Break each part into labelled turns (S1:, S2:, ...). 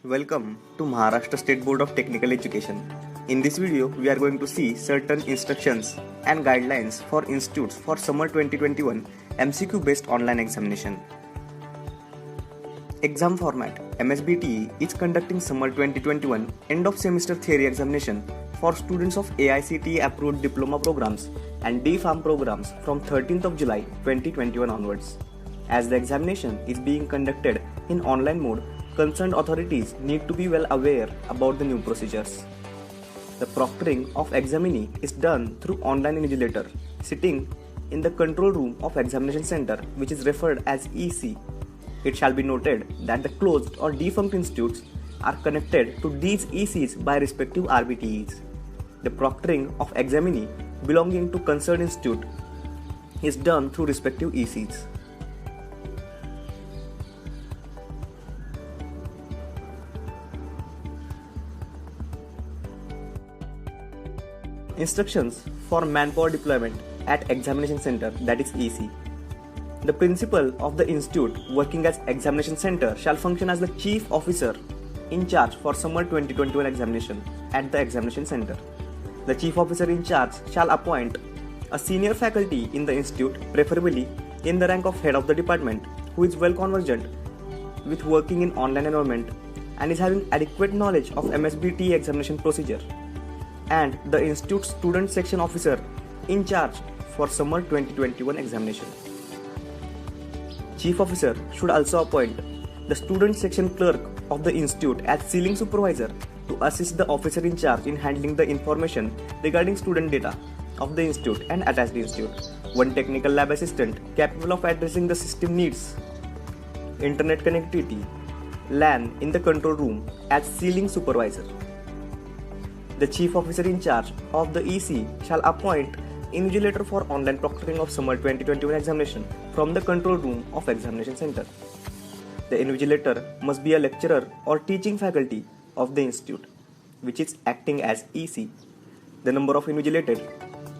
S1: Welcome to Maharashtra State Board of Technical Education. In this video, we are going to see certain instructions and guidelines for institutes for summer 2021 MCQ based online examination. Exam format: MSBTE is conducting summer 2021 end of semester theory examination for students of AICTE approved diploma programs and D.Pharm programs from 13th of July 2021 onwards. As the examination is being conducted in online mode, concerned authorities need to be well aware about the new procedures. The proctoring of examinee is done through online invigilator sitting in the control room of examination center, which is referred as EC. It shall be noted that the closed or defunct institutes are connected to these ECs by respective RBTEs. The proctoring of examinee belonging to concerned institute is done through respective ECs. Instructions for manpower deployment at examination center, that is EC. The principal of the institute working as examination center shall function as the chief officer in charge for summer 2021 examination at the examination center. The chief officer in charge shall appoint a senior faculty in the institute, preferably in the rank of head of the department, who is well conversant with working in online environment and is having adequate knowledge of MSBTE examination procedure, and the institute student section officer in charge for summer 2021 examination. Chief officer should also appoint the student section clerk of the institute as ceiling supervisor to assist the officer in charge in handling the information regarding student data of the institute and attached institute. One technical lab assistant capable of addressing the system needs, internet connectivity, LAN in the control room as ceiling supervisor. The chief officer in charge of the EC shall appoint invigilator for online proctoring of summer 2021 examination from the control room of examination center. The invigilator must be a lecturer or teaching faculty of the institute, which is acting as EC. The number of invigilators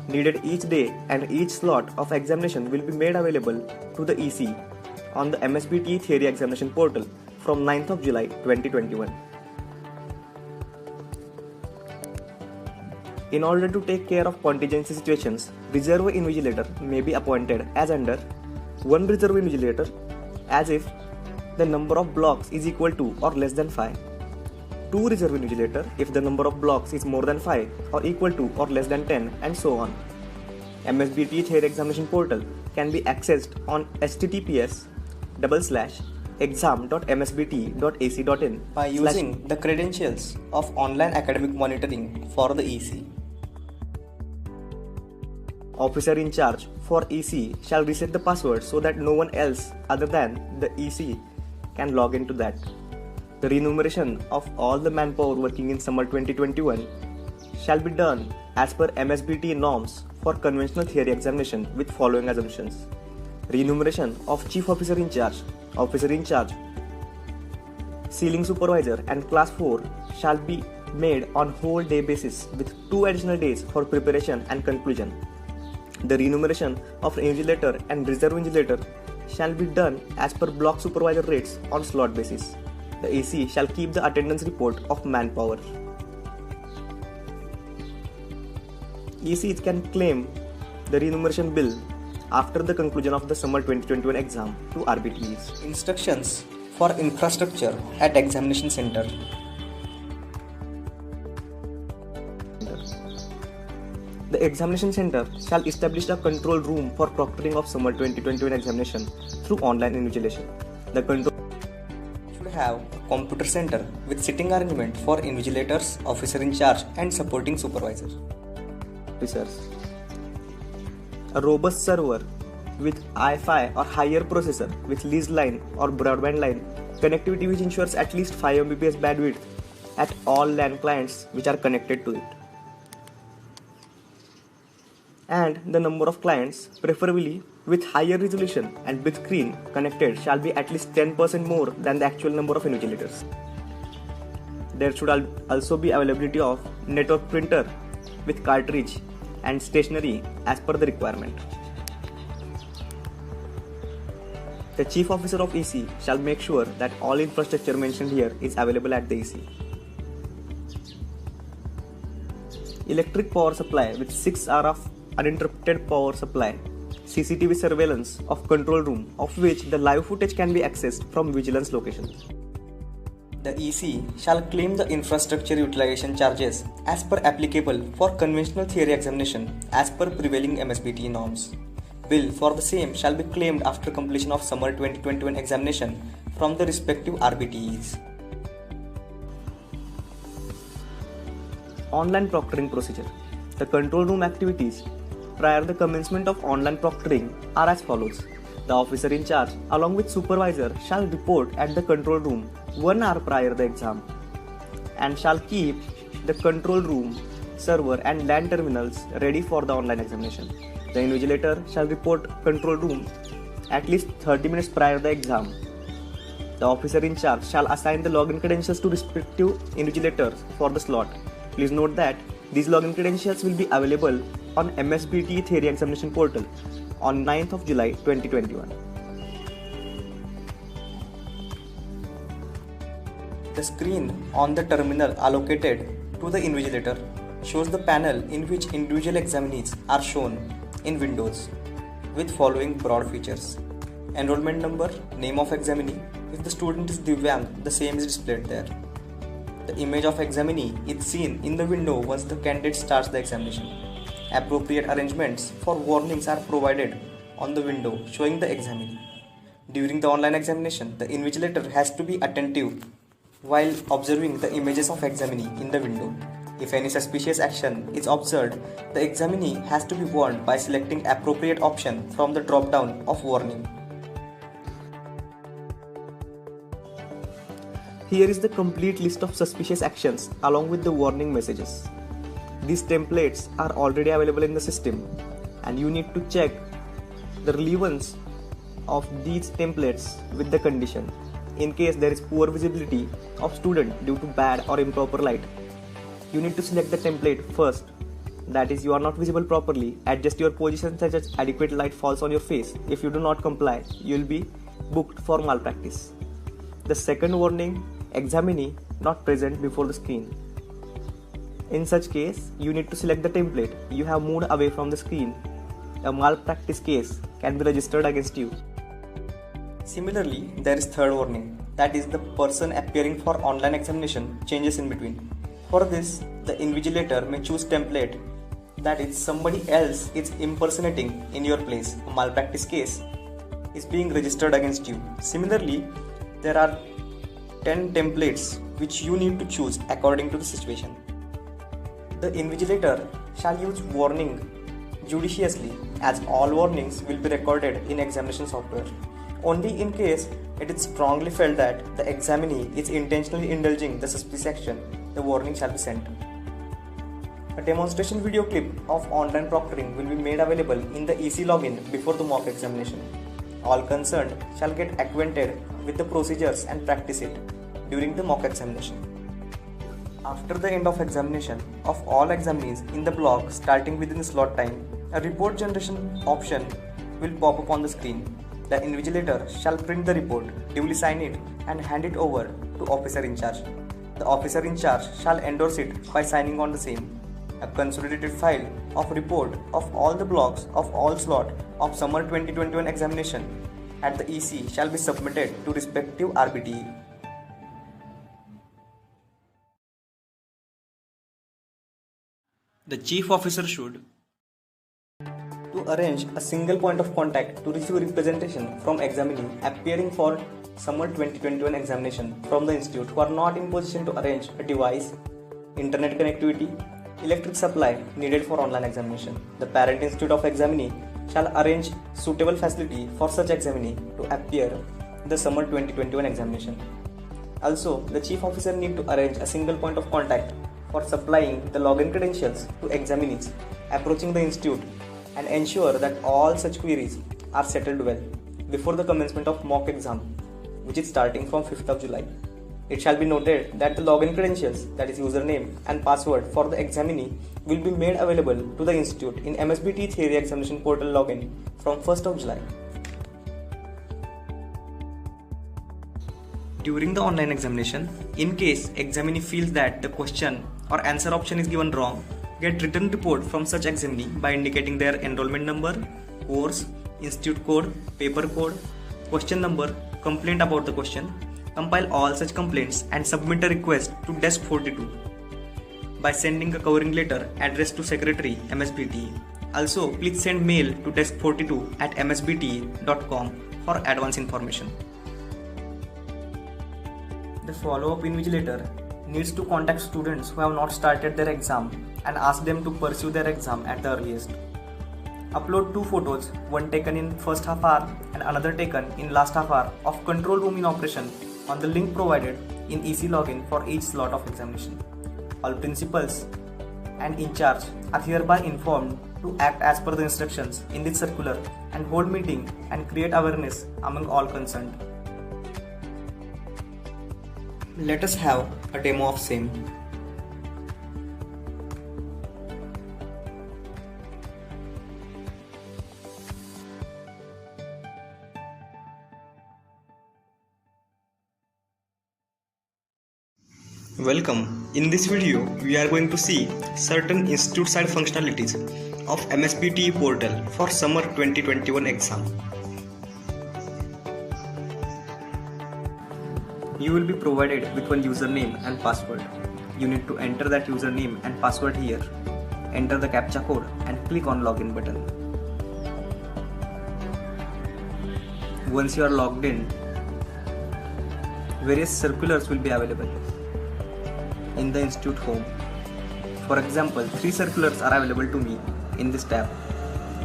S1: needed each day and each slot of examination will be made available to the EC on the MSBTE theory examination portal from 9th of July 2021. In order to take care of contingency situations, reserve invigilator may be appointed as under: one reserve invigilator as if the number of blocks is equal to or less than 5, two reserve invigilator if the number of blocks is more than 5 or equal to or less than 10, and so on. MSBTE theory examination portal can be accessed on https://exam.msbte.ac.in by using the credentials of online academic monitoring for the EC. Officer in charge for EC shall reset the password so that no one else other than the EC can log into that. The remuneration of all the manpower working in summer 2021 shall be done as per MSBTE norms for conventional theory examination with following assumptions. Remuneration of chief officer in charge, ceiling supervisor and class 4 shall be made on whole day basis with 2 additional days for preparation and conclusion. The remuneration of invigilator and reserve invigilator shall be done as per block supervisor rates on slot basis. The EC shall keep the attendance report of manpower. EC can claim the remuneration bill after the conclusion of the summer 2021 exam to RBTEs. Instructions for infrastructure at examination center. The examination center shall establish a control room for proctoring of summer 2021 examination through online invigilation. The control should have a computer center with sitting arrangement for invigilators, officer in charge and supporting supervisors. Officers. A robust server with Wi-Fi or higher processor with leased line or broadband line connectivity which ensures at least 5 Mbps bandwidth at all LAN clients which are connected to it. And the number of clients, preferably with higher resolution and big screen connected, shall be at least 10% more than the actual number of invigilators. There should also be availability of network printer with cartridge and stationery as per the requirement. The Chief Officer of EC shall make sure that all infrastructure mentioned here is available at the EC. Electric power supply with 6 hours of uninterrupted power supply. CCTV surveillance of control room, of which the live footage can be accessed from vigilance locations. The EC shall claim the infrastructure utilization charges as per applicable for conventional theory examination as per prevailing MSBTE norms. Bill for the same shall be claimed after completion of summer 2021 examination from the respective RBTEs. Online proctoring procedure. The control room activities prior the commencement of online proctoring are as follows. The officer in charge along with supervisor shall report at the control room 1 hour prior the exam and shall keep the control room, server and LAN terminals ready for the online examination. The invigilator shall report control room at least 30 minutes prior the exam. The officer in charge shall assign the login credentials to respective invigilators for the slot. Please note that these login credentials will be available on MSBTE Theory Examination Portal on 9th of July 2021. The screen on the terminal allocated to the invigilator shows the panel in which individual examinees are shown in Windows with following broad features. Enrollment number, name of examinee. If the student is Divyang, the same is displayed there. The image of examinee is seen in the window once the candidate starts the examination. Appropriate arrangements for warnings are provided on the window showing the examinee. During the online examination, the invigilator has to be attentive while observing the images of examinee in the window. If any suspicious action is observed, the examinee has to be warned by selecting appropriate option from the drop-down of warning. Here is the complete list of suspicious actions along with the warning messages. These templates are already available in the system and you need to check the relevance of these templates with the condition. In case there is poor visibility of student due to bad or improper light, you need to select the template first. That is, you are not visible properly. Adjust your position such as adequate light falls on your face. If you do not comply, you will be booked for malpractice. The second warning, examinee not present before the screen. In such case, you need to select the template. You have moved away from the screen. A malpractice case can be registered against you. Similarly, there is third warning. That is, the person appearing for online examination changes in between. For this, the invigilator may choose template that is somebody else is impersonating in your place. A malpractice case is being registered against you. Similarly, there are 10 templates which you need to choose according to the situation. The invigilator shall use warning judiciously as all warnings will be recorded in examination software. Only in case it is strongly felt that the examinee is intentionally indulging the suspicious action, the warning shall be sent. A demonstration video clip of online proctoring will be made available in the EC login before the mock examination. All concerned shall get acquainted with the procedures and practice it during the mock examination. After the end of examination of all examinees in the block starting within the slot time, a report generation option will pop up on the screen. The invigilator shall print the report, duly sign it and hand it over to officer in charge. The officer in charge shall endorse it by signing on the same. A consolidated file of report of all the blocks of all slot of summer 2021 examination at the EC shall be submitted to respective RBTE. The chief officer should to arrange a single point of contact to receive representation from examinee appearing for summer 2021 examination from the institute who are not in position to arrange a device, internet connectivity, electric supply needed for online examination. The parent institute of examinee shall arrange suitable facility for such examinee to appear in the summer 2021 examination. Also, the chief officer need to arrange a single point of contact for supplying the login credentials to examinees approaching the institute and ensure that all such queries are settled well before the commencement of mock exam, which is starting from 5th of July. It shall be noted that the login credentials, that is username and password for the examinee, will be made available to the institute in MSBTE Theory Examination Portal login from 1st of July. During the online examination, in case examinee feels that the question or answer option is given wrong, get written report from such examinee by indicating their enrollment number, course, institute code, paper code, question number, complaint about the question. Compile all such complaints and submit a request to Desk 42 by sending a covering letter addressed to Secretary MSBTE. Also, please send mail to desk42@msbte.com for advance information. The follow-up invigilator needs to contact students who have not started their exam and ask them to pursue their exam at the earliest. Upload 2 photos, one taken in first half hour and another taken in last half hour of control room in operation on the link provided in EC login for each slot of examination. All principals and in charge are hereby informed to act as per the instructions in this circular and hold meeting and create awareness among all concerned. Let us have a demo of same. Welcome. In this video, we are going to see certain institute side functionalities of MSBTE portal for summer 2021 exam. You will be provided with one username and password. You need to enter that username and password here. Enter the CAPTCHA code and click on login button. Once you are logged in, various circulars will be available in the institute home. For example, 3 circulars are available to me in this tab.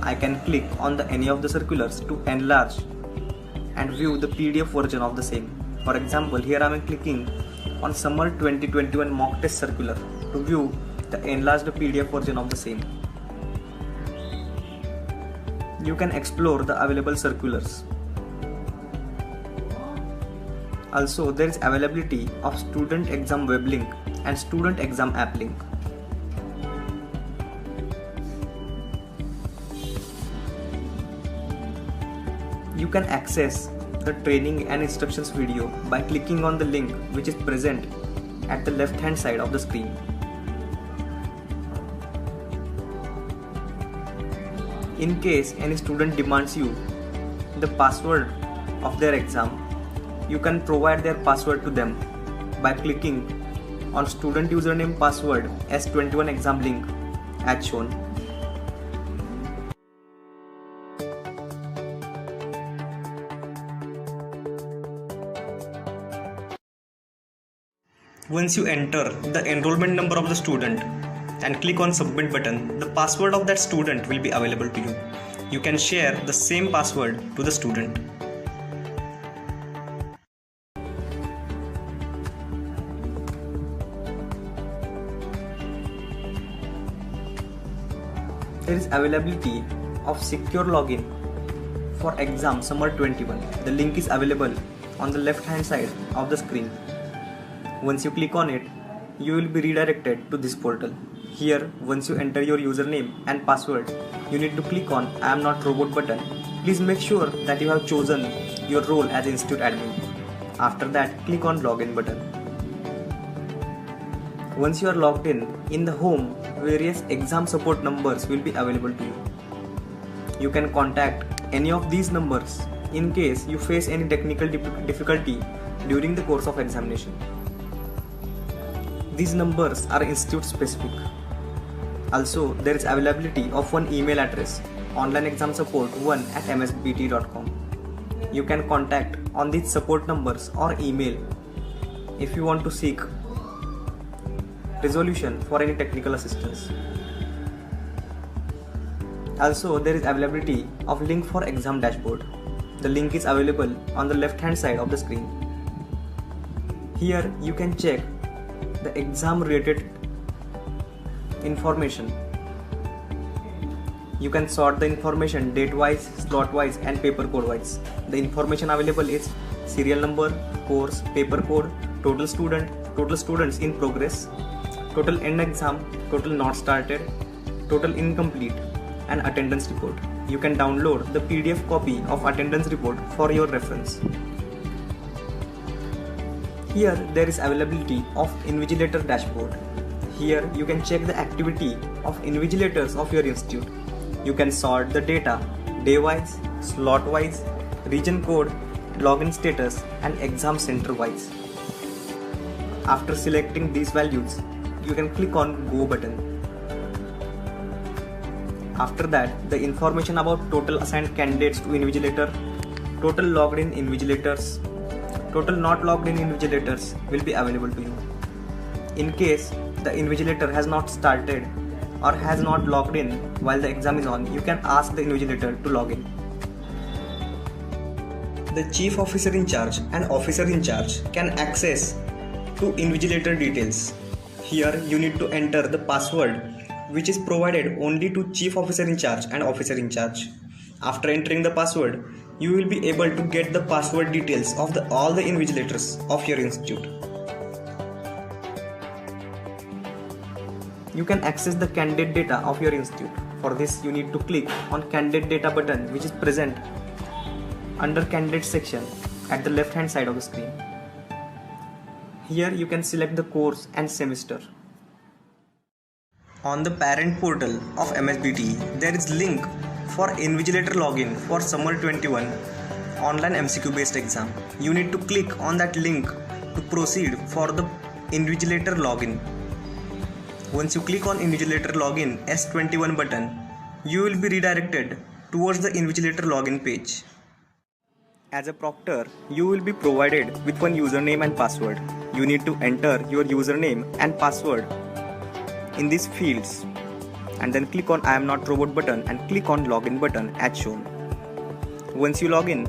S1: I can click on any of the circulars to enlarge and view the PDF version of the same. For example, here I am clicking on Summer 2021 Mock Test Circular to view the enlarged PDF version of the same. You can explore the available circulars. Also, there is availability of student exam web link and student exam app link. You can access the training and instructions video by clicking on the link which is present at the left hand side of the screen. In case any student demands you the password of their exam, you can provide their password to them by clicking on student username password S21 exam link as shown. Once you enter the enrollment number of the student and click on submit button, the password of that student will be available to you. You can share the same password to the student. There is availability of secure login for exam summer 21. The link is available on the left hand side of the screen. Once you click on it, you will be redirected to this portal. Here, once you enter your username and password, you need to click on I am not robot button. Please make sure that you have chosen your role as institute admin. After that, click on login button. Once you are logged in the home, various exam support numbers will be available to you. You can contact any of these numbers in case you face any technical difficulty during the course of examination. These numbers are institute specific. Also, there is availability of one email address, onlineexamsupport1@msbt.com. You can contact on these support numbers or email if you want to seek resolution for any technical assistance. Also, there is availability of link for exam dashboard. The link is available on the left hand side of the screen. Here you can check the exam related information. You can sort the information date wise, slot wise and paper code wise. The information available is serial number, course, paper code, total students in progress, total end exam, total not started, total incomplete and attendance report. You can download the PDF copy of attendance report for your reference. Here there is availability of Invigilator dashboard. Here you can check the activity of invigilators of your institute. You can sort the data day-wise, slot-wise, region code, login status and exam center-wise. After selecting these values, you can click on Go button. After that, the information about total assigned candidates to invigilator, total logged in invigilators, total not logged in invigilators will be available to you. In case the invigilator has not started or has not logged in while the exam is on, you can ask the invigilator to log in. The chief officer in charge and officer in charge can access to invigilator details. Here you need to enter the password which is provided only to chief officer in charge and officer in charge. After entering the password, you will be able to get the password details of all the invigilators of your institute. You can access the candidate data of your institute. For this, you need to click on candidate data button which is present under candidate section at the left hand side of the screen. Here you can select the course and semester. On the parent portal of MSBTE, there is link for invigilator login for summer 21 online MCQ based exam. You need to click on that link to proceed for the invigilator login. Once you click on invigilator login S21 button, you will be redirected towards the invigilator login page. As a proctor, you will be provided with one username and password. You need to enter your username and password in these fields and then click on I am not robot button and click on login button as shown. Once you log in,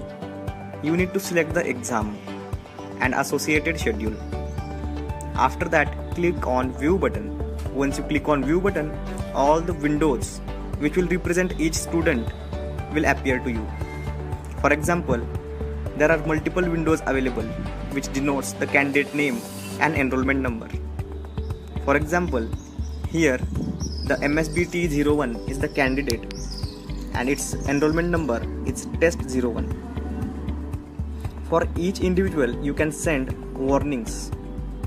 S1: you need to select the exam and associated schedule. After that, click on view button. Once you click on view button, all the windows which will represent each student will appear to you. For example, there are multiple windows available which denotes the candidate name and enrollment number. For example, here the MSBTE 01 is the candidate and its enrollment number is test 01. For each individual you can send warnings.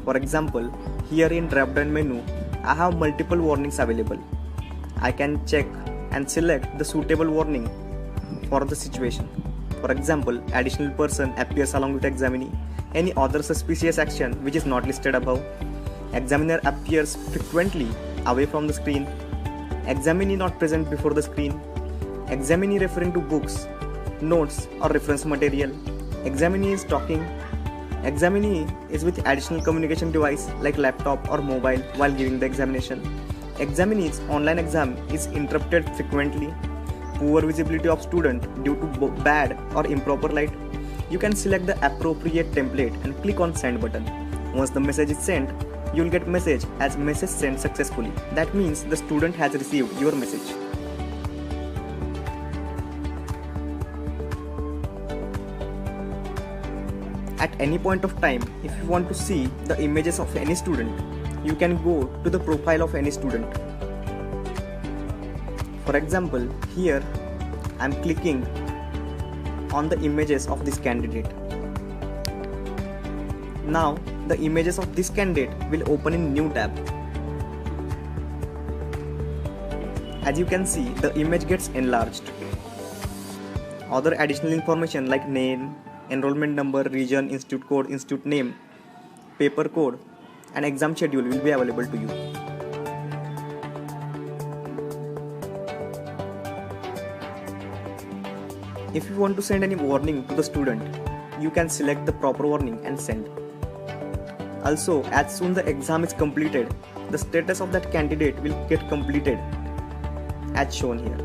S1: For example, here in drop down menu I have multiple warnings available. I can check and select the suitable warning for the situation. For example, additional person appears along with examinee, any other suspicious action which is not listed above, examiner appears frequently away from the screen, examinee not present before the screen, examinee referring to books, notes or reference material, examinee is talking, examinee is with additional communication device like laptop or mobile while giving the examination, examinee's online exam is interrupted frequently, poor visibility of student due to bad or improper light. You can select the appropriate template and click on send button. Once the message is sent, you will get message as message sent successfully. That means the student has received your message. At any point of time, if you want to see the images of any student, you can go to the profile of any student. For example, here I am clicking on the images of this candidate. Now the images of this candidate will open in new tab. As you can see, the image gets enlarged. Other additional information like name, enrollment number, region, institute code, institute name, paper code and exam schedule will be available to you. If you want to send any warning to the student, you can select the proper warning and send. Also, as soon the exam is completed, the status of that candidate will get completed as shown here.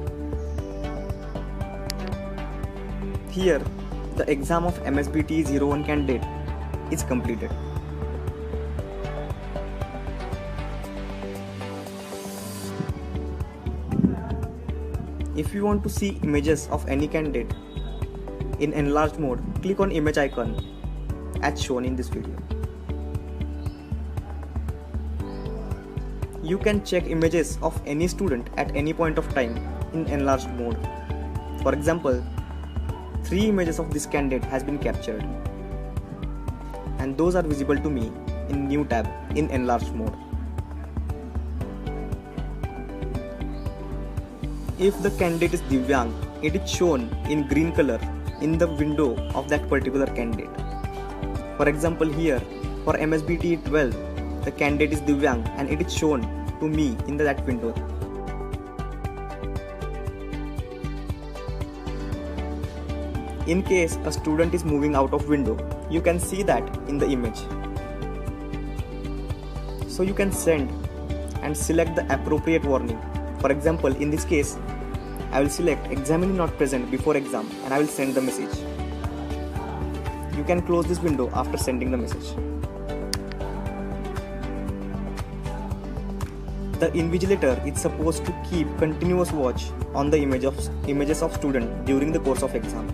S1: Here, the exam of MSBTE 01 candidate is completed. If you want to see images of any candidate in enlarged mode, click on image icon as shown in this video. You can check images of any student at any point of time in enlarged mode. For example, 3 images of this candidate has been captured. and those are visible to me in new tab in enlarged mode. If the candidate is Divyang, it is shown in green color in the window of that particular candidate. For example, here for MSBTE 12, the candidate is Divyang and it is shown to me in that window. In case a student is moving out of window, you can see that in the image. So you can send and select the appropriate warning. For example, in this case, I will select examiner not present before exam and I will send the message. You can close this window after sending the message. The invigilator is supposed to keep continuous watch on the images of student during the course of exam.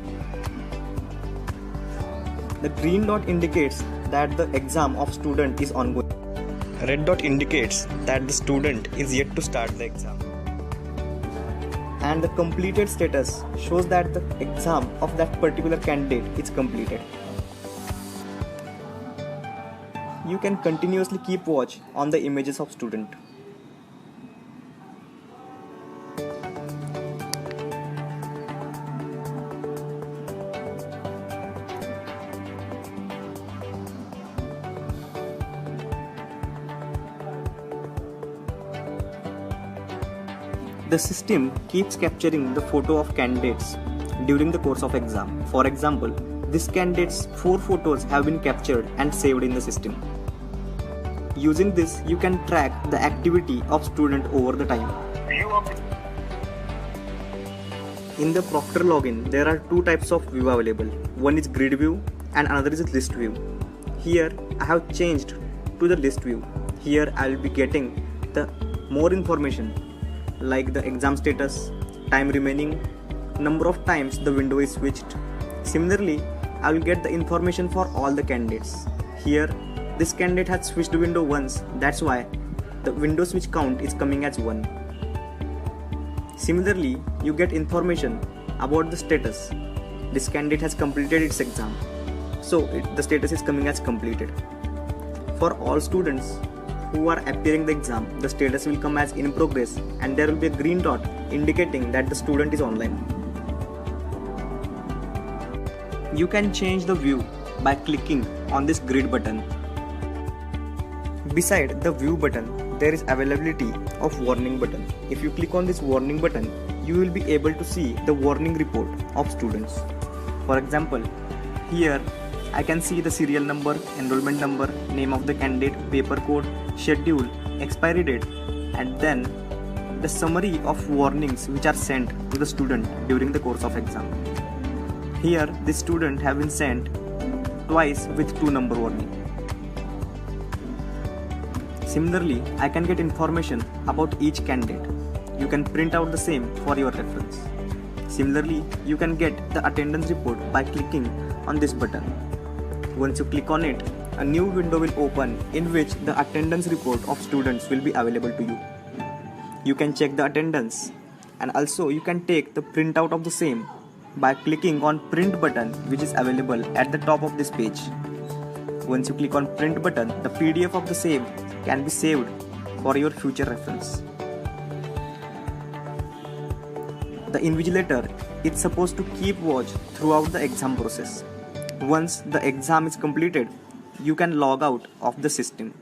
S1: The green dot indicates that the exam of student is ongoing. Red dot indicates that the student is yet to start the exam. And the completed status shows that the exam of that particular candidate is completed. You can continuously keep watch on the images of student. The system keeps capturing the photo of candidates during the course of exam. For example, this candidate's 4 photos have been captured and saved in the system. Using this, you can track the activity of student over the time. In the Proctor login, there are 2 types of view available. One is grid view and another is list view. Here, I have changed to the list view. Here, I will be getting the more information like the exam status, time remaining, number of times the window is switched. Similarly, I will get the information for all the candidates. Here, this candidate has switched the window once, that's why the window switch count is coming as 1. Similarly, you get information about the status. This candidate has completed its exam, so the status is coming as completed. For all students who are appearing the exam, the status will come as in progress and there will be a green dot indicating that the student is online. You can change the view by clicking on this grid button. Beside the view button, there is availability of warning button. If you click on this warning button, you will be able to see the warning report of students. For example, here I can see the serial number, enrollment number, name of the candidate, paper code, schedule, expiry date, and then the summary of warnings which are sent to the student during the course of exam. Here, the student have been sent twice with 2 number warning. Similarly, I can get information about each candidate. You can print out the same for your reference. Similarly, you can get the attendance report by clicking on this button. Once you click on it, a new window will open in which the attendance report of students will be available to you. You can check the attendance and also you can take the printout of the same by clicking on print button which is available at the top of this page. Once you click on print button, the PDF of the same can be saved for your future reference. The invigilator is supposed to keep watch throughout the exam process. Once the exam is completed, you can log out of the system.